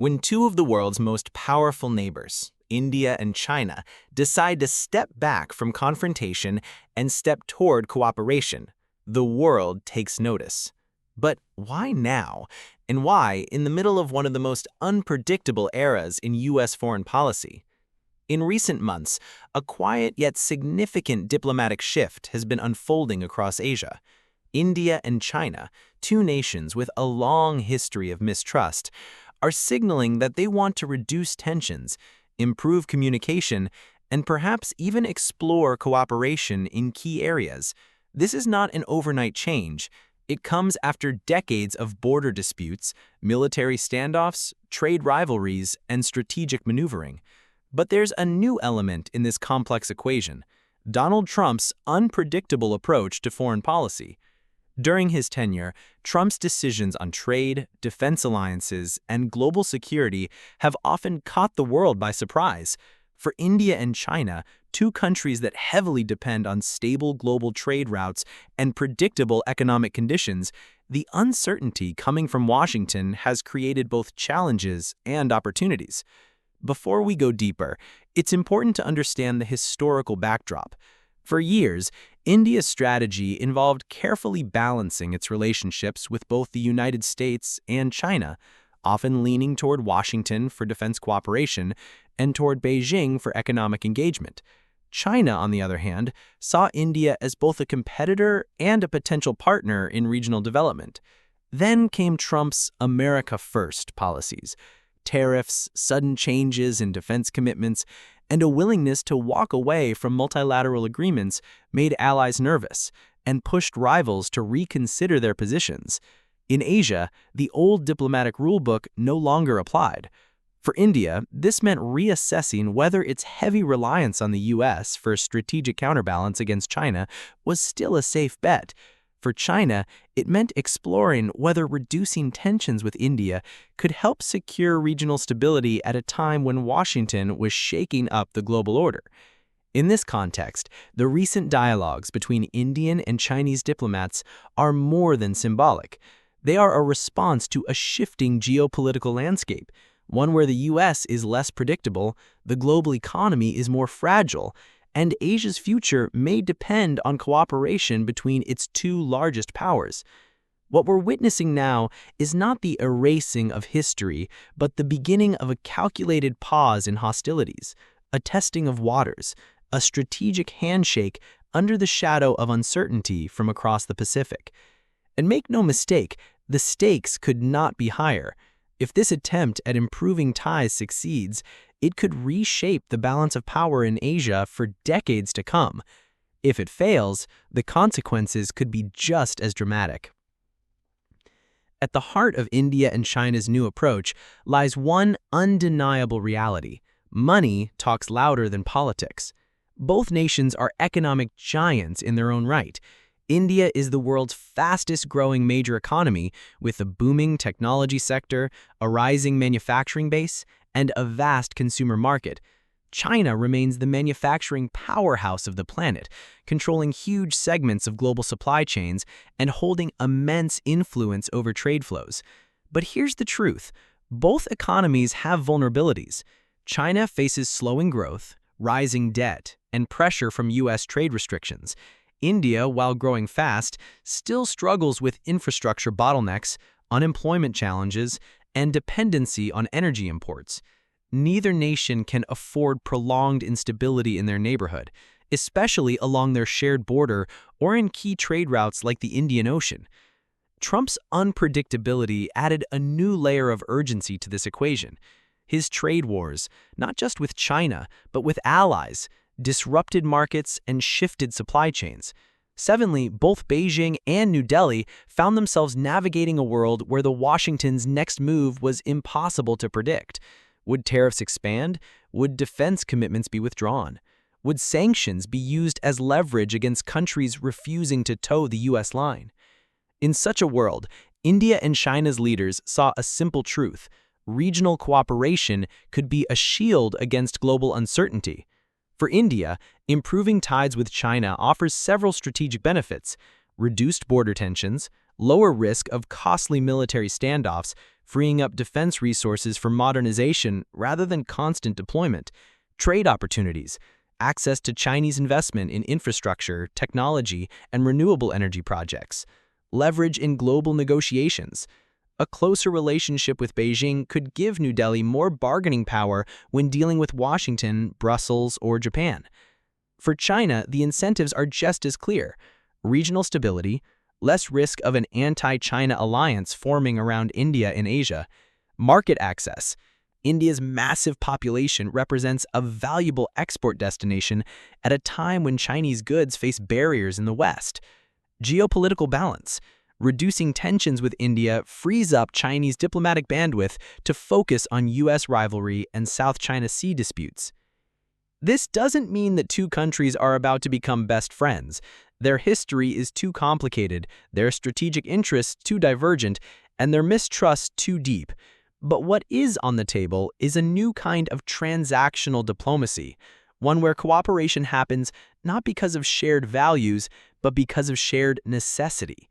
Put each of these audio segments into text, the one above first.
When two of the world's most powerful neighbors, India and China, decide to step back from confrontation and step toward cooperation, the world takes notice. But why now? And why in the middle of one of the most unpredictable eras in U.S. foreign policy? In recent months, a quiet yet significant diplomatic shift has been unfolding across Asia. India and China, two nations with a long history of mistrust, are signaling that they want to reduce tensions, improve communication, and perhaps even explore cooperation in key areas. This is not an overnight change. It comes after decades of border disputes, military standoffs, trade rivalries, and strategic maneuvering. But there's a new element in this complex equation: Donald Trump's unpredictable approach to foreign policy. During his tenure, Trump's decisions on trade, defense alliances, and global security have often caught the world by surprise. For India and China, two countries that heavily depend on stable global trade routes and predictable economic conditions, the uncertainty coming from Washington has created both challenges and opportunities. Before we go deeper, it's important to understand the historical backdrop. For years, India's strategy involved carefully balancing its relationships with both the United States and China, often leaning toward Washington for defense cooperation and toward Beijing for economic engagement. China, on the other hand, saw India as both a competitor and a potential partner in regional development. Then came Trump's America First policies: tariffs, sudden changes in defense commitments, and a willingness to walk away from multilateral agreements made allies nervous and pushed rivals to reconsider their positions. In Asia, the old diplomatic rulebook no longer applied. For India, this meant reassessing whether its heavy reliance on the U.S. for strategic counterbalance against China was still a safe bet. For China, it meant exploring whether reducing tensions with India could help secure regional stability at a time when Washington was shaking up the global order. In this context, the recent dialogues between Indian and Chinese diplomats are more than symbolic. They are a response to a shifting geopolitical landscape, one where the U.S. is less predictable, the global economy is more fragile, and Asia's future may depend on cooperation between its two largest powers. What we're witnessing now is not the erasing of history, but the beginning of a calculated pause in hostilities, a testing of waters, a strategic handshake under the shadow of uncertainty from across the Pacific. And make no mistake, the stakes could not be higher. If this attempt at improving ties succeeds, it could reshape the balance of power in Asia for decades to come. If it fails, the consequences could be just as dramatic. At the heart of India and China's new approach lies one undeniable reality: money talks louder than politics. Both nations are economic giants in their own right. India is the world's fastest-growing major economy, with a booming technology sector, a rising manufacturing base, and a vast consumer market. China remains the manufacturing powerhouse of the planet, controlling huge segments of global supply chains and holding immense influence over trade flows. But here's the truth: both economies have vulnerabilities. China faces slowing growth, rising debt, and pressure from U.S. trade restrictions. India, while growing fast, still struggles with infrastructure bottlenecks, unemployment challenges, and dependency on energy imports. Neither nation can afford prolonged instability in their neighborhood, especially along their shared border or in key trade routes like the Indian Ocean. Trump's unpredictability added a new layer of urgency to this equation. His trade wars, not just with China, but with allies, disrupted markets and shifted supply chains. Suddenly, both Beijing and New Delhi found themselves navigating a world where Washington's next move was impossible to predict. Would tariffs expand? Would defense commitments be withdrawn? Would sanctions be used as leverage against countries refusing to toe the U.S. line? In such a world, India and China's leaders saw a simple truth: regional cooperation could be a shield against global uncertainty. For India, improving ties with China offers several strategic benefits: reduced border tensions, lower risk of costly military standoffs, freeing up defense resources for modernization rather than constant deployment. Trade opportunities, access to Chinese investment in infrastructure, technology, and renewable energy projects. Leverage in global negotiations. A closer relationship with Beijing could give New Delhi more bargaining power when dealing with Washington, Brussels, or Japan. For China, the incentives are just as clear: regional stability, less risk of an anti-China alliance forming around India in Asia, market access. India's massive population represents a valuable export destination at a time when Chinese goods face barriers in the West. Geopolitical balance. Reducing tensions with India frees up Chinese diplomatic bandwidth to focus on U.S. rivalry and South China Sea disputes. This doesn't mean that two countries are about to become best friends. Their history is too complicated, their strategic interests too divergent, and their mistrust too deep. But what is on the table is a new kind of transactional diplomacy, one where cooperation happens not because of shared values, but because of shared necessity.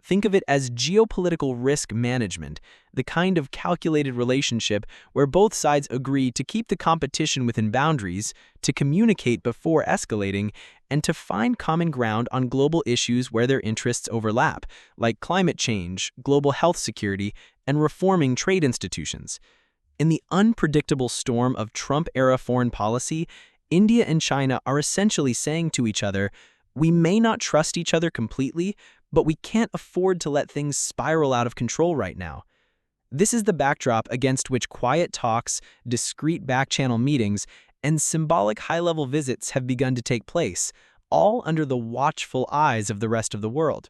Think of it as geopolitical risk management, the kind of calculated relationship where both sides agree to keep the competition within boundaries, to communicate before escalating, and to find common ground on global issues where their interests overlap, like climate change, global health security, and reforming trade institutions. In the unpredictable storm of Trump-era foreign policy, India and China are essentially saying to each other, "We may not trust each other completely, but we can't afford to let things spiral out of control right now." This is the backdrop against which quiet talks, discreet back-channel meetings, and symbolic high-level visits have begun to take place, all under the watchful eyes of the rest of the world.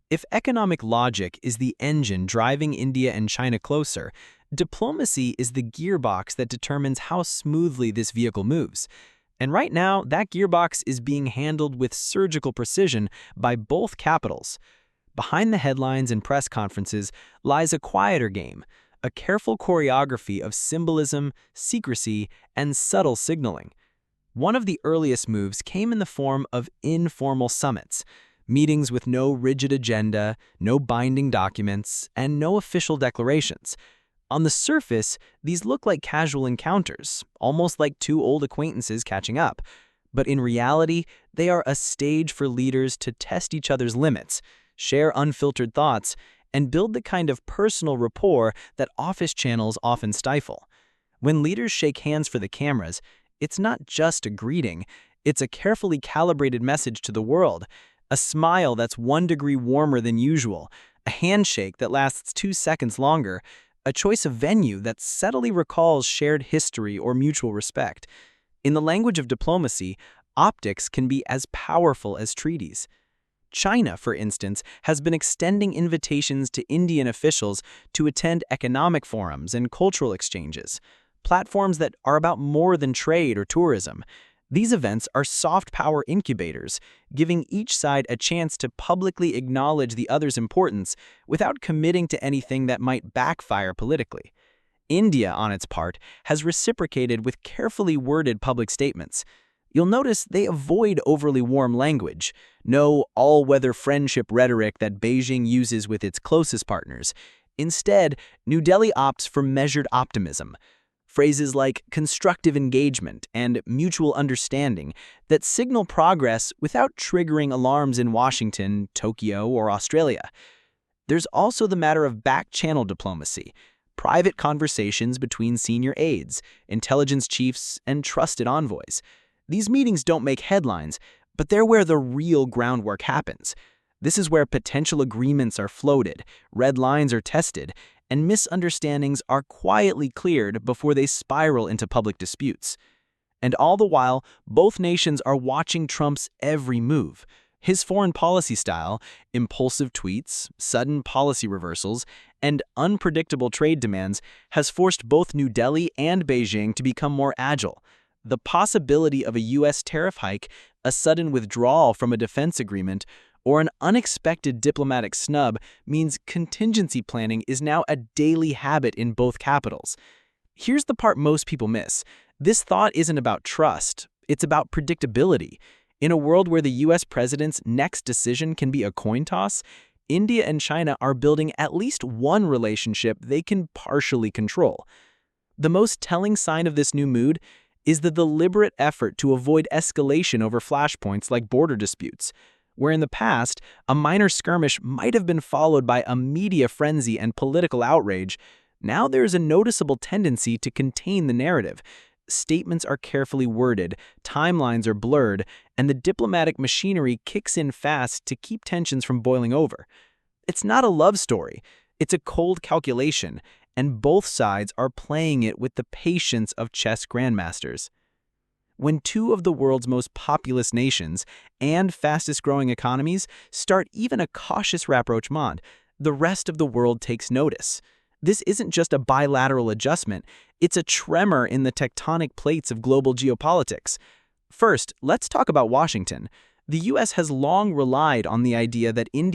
If economic logic is the engine driving India and China closer, diplomacy is the gearbox that determines how smoothly this vehicle moves. And right now, that gearbox is being handled with surgical precision by both capitals. Behind the headlines and press conferences lies a quieter game, a careful choreography of symbolism, secrecy, and subtle signaling. One of the earliest moves came in the form of informal summits, meetings with no rigid agenda, no binding documents, and no official declarations. On the surface, these look like casual encounters, almost like two old acquaintances catching up. But in reality, they are a stage for leaders to test each other's limits, share unfiltered thoughts, and build the kind of personal rapport that office channels often stifle. When leaders shake hands for the cameras, it's not just a greeting, it's a carefully calibrated message to the world. A smile that's 1 degree warmer than usual, a handshake that lasts 2 seconds longer, a choice of venue that subtly recalls shared history or mutual respect. In the language of diplomacy, optics can be as powerful as treaties. China, for instance, has been extending invitations to Indian officials to attend economic forums and cultural exchanges, platforms that are about more than trade or tourism. These events are soft power incubators, giving each side a chance to publicly acknowledge the other's importance without committing to anything that might backfire politically. India, on its part, has reciprocated with carefully worded public statements. You'll notice they avoid overly warm language, no all-weather friendship rhetoric that Beijing uses with its closest partners. Instead, New Delhi opts for measured optimism. Phrases like constructive engagement and mutual understanding that signal progress without triggering alarms in Washington, Tokyo, or Australia. There's also the matter of back-channel diplomacy, private conversations between senior aides, intelligence chiefs, and trusted envoys. These meetings don't make headlines, but they're where the real groundwork happens. This is where potential agreements are floated, red lines are tested, and misunderstandings are quietly cleared before they spiral into public disputes. And all the while, both nations are watching Trump's every move. His foreign policy style, impulsive tweets, sudden policy reversals, and unpredictable trade demands has forced both New Delhi and Beijing to become more agile. The possibility of a U.S. tariff hike, a sudden withdrawal from a defense agreement, or an unexpected diplomatic snub means contingency planning is now a daily habit in both capitals. Here's the part most people miss. This thought isn't about trust, it's about predictability. In a world where the U.S. president's next decision can be a coin toss, India and China are building at least one relationship they can partially control. The most telling sign of this new mood is the deliberate effort to avoid escalation over flashpoints like border disputes, where in the past, a minor skirmish might have been followed by a media frenzy and political outrage. Now there is a noticeable tendency to contain the narrative. Statements are carefully worded, timelines are blurred, and the diplomatic machinery kicks in fast to keep tensions from boiling over. It's not a love story, it's a cold calculation, and both sides are playing it with the patience of chess grandmasters. When two of the world's most populous nations and fastest-growing economies start even a cautious rapprochement, the rest of the world takes notice. This isn't just a bilateral adjustment, it's a tremor in the tectonic plates of global geopolitics. First, let's talk about Washington. The U.S. has long relied on the idea that India